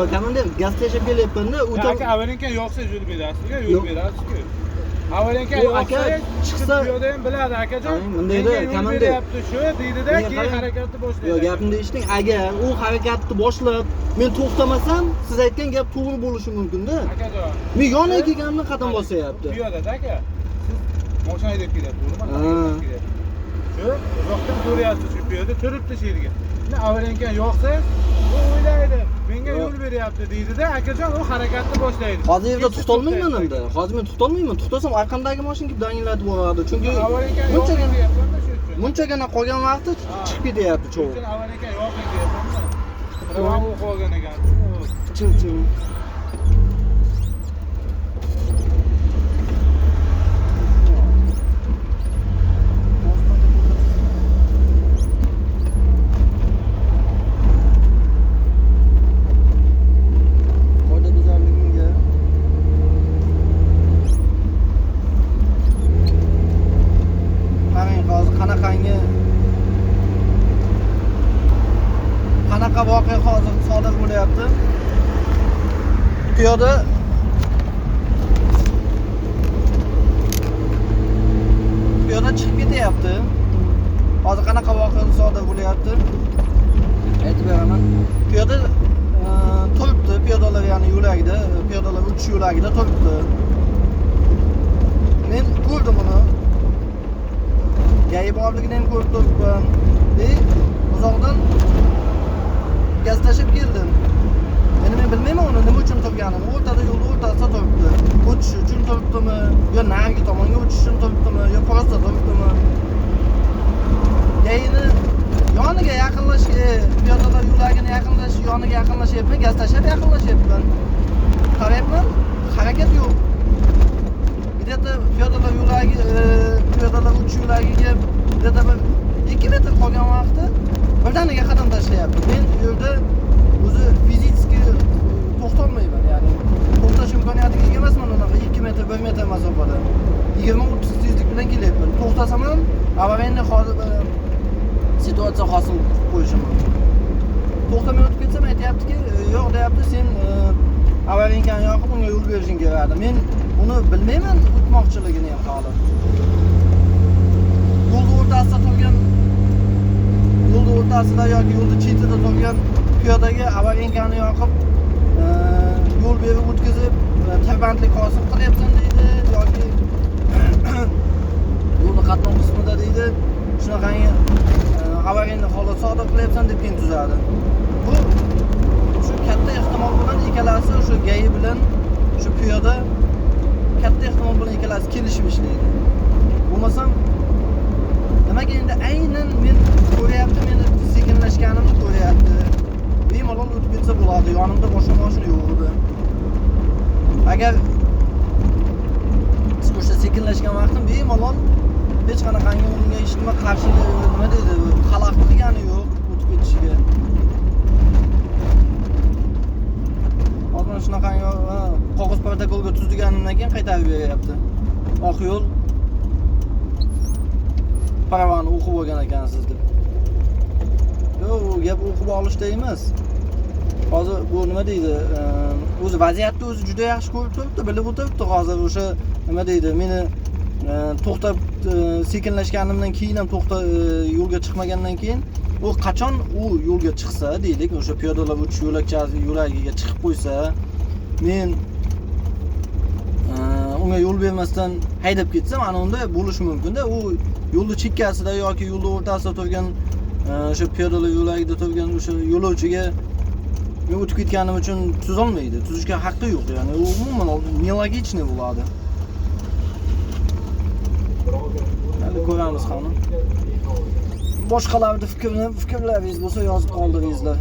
Yo'q, komandир, gaz tashib kelyapman-da, o'ta aka avvalinka yo'qsa yo'l berasiz-ku, yo'l berasiz-ku. Avvalinka yo'qsa chiqsa yo'lda ham biladi akajon. Bundayda komandir beryapti shu deydi-da, keyin harakatni boshlaydi. Yo'q, gapimni eshiting. Agar u harakatni boshlab, men to'xtamasam, siz aytgan gap to'g'ri bo'lishi mumkin-da. Akajon. Men yoniga kelganimda qadam bosyapti. Piyoda-da aka. Siz mashina haydab kelyapsiz, to'g'rimi? Shu uzoqdan ko'ryapsiz, shu piyoda turibdi shu yerga. Avvalinka yo'qsa, u o'ylaydi, menga yo'l beryapti deydi-da, akajon u harakatni boshlaydi. Hozir yerda to'xtolmayman endi. Hozir men to'xtolmayman. To'xtasam arqamdagi mashina kelib danglatib boradi. Chunki munchagina qolgan vaqti chiqib ketyapti cho'g'. Avvalinka yo'q deyapman. Ravon qolgan ekan. Chim. Qanaqa voqea hozir sodir bo'lyapti? Piyoda chiqib ketyapti. Hozir qanaqa voqea sodir bo'lyapti? Aytib beraman. Piyoda turibdi, piyodalar ya'ni yo'lagida, piyodalar o'tish yo'lagida turibdi. Men ko'rdim uni. Gayi borligini ham ko'rib turibman. Uzoqdan gaz tashib keldim. Endi men bilmayman uni nima uchun turganini. O'rtada yo'l o'rtasida turibdi. O'tish uchun turibdimi, yo narigi tomonga o'tish uchun turibdimi, yo prosta turibdimi? Gayini yoniga piyodalar yo'lagini yoniga yaqinlashyapman, gaz tashib yaqinlashyapman. Qarayapman, harakat yo'q. Bitta piyodalar o'tish yo'lagiga bitta 2 metr qolgan vaqtda birdaniga qadam tashlayapti. Men bu yerda o'zi fiziki to'xtolmayman, ya'ni to'xtash imkoniyatiga ega emasman unaqa 2 metr, 1 metr masofada. 20-30 tezlik bilan kelyapman. To'xtasam ham avariya situatsiya hosil qilib qo'yishim mumkin. To'xtamay o'tib ketsam aytayaptiki, yo'q deyapti, sen avariyankani yoqib unga yo'l berishing kerak. Men uni bilmayman o'tmoqchiligini ham hali. Yo'lda o'rtasida yoki yo'lda chetida turgan piyodaga avariyankani yoqib yo'l berib o'tkazib tirbandlik hosil qilyapsan deydi yoki yo'lni qatnov qismida deydi shunaqangi avariyani holat sodir qilyapsan deb keyin tuzadi. Bu shu katta ehtimol bilan ikkalasi o'sha gayi bilan shu piyoda katta ehtimol bilan ikkalasi kelishib ishlaydi. Bo'lmasam nimaga endi aynan men ko'ryapti, meni sekinlashganimni ko'ryapti. Bemalol o'tib ketsa bo'ladi, yonimda boshqa mashina yo'q edi. Agar o'sha sekinlashgan vaqtim bemalol hech qanaqangi unga hech nima qarshilik nima deydi, xalaqit qilgani yo'q o'tib ketishiga. Hozir shunaqangi qog'oz protokolga tuzganimdan keyin qaytarib beryapti. Oq yo'l paravani o'qib olgan ekansiz deb. Yo'q, gap o'qib olishda emas. Hozir bu nima deydi? O'zi vaziyatni o'zi juda yaxshi ko'rib turibdi, bilib o'tiribdi. Hozir o'sha nima deydi? Meni to'xtab sekinlashganimdan keyin ham yo'lga chiqmagandan keyin u qachon u yo'lga chiqsa, deylik, o'sha piyodalar o'tish yo'lagiga chiqib qo'ysa, men unga yo'l bermasdan haydab ketsam, ana unda bo'lishi mumkin-da. U yo'lning chekkasida yoki yo'lning o'rtasida turgan o'sha piyodalar yo'lagida turgan o'sha yo'lovchiga men o'tib ketganim uchun tuzolmaydi. Tuzishga haqqi yo'q, ya'ni u umuman nelogichniy bo'ladi. Hali ko'ramiz qani. Boshqalarning fikrlaringiz bo'lsa yozib qoldiringizlar.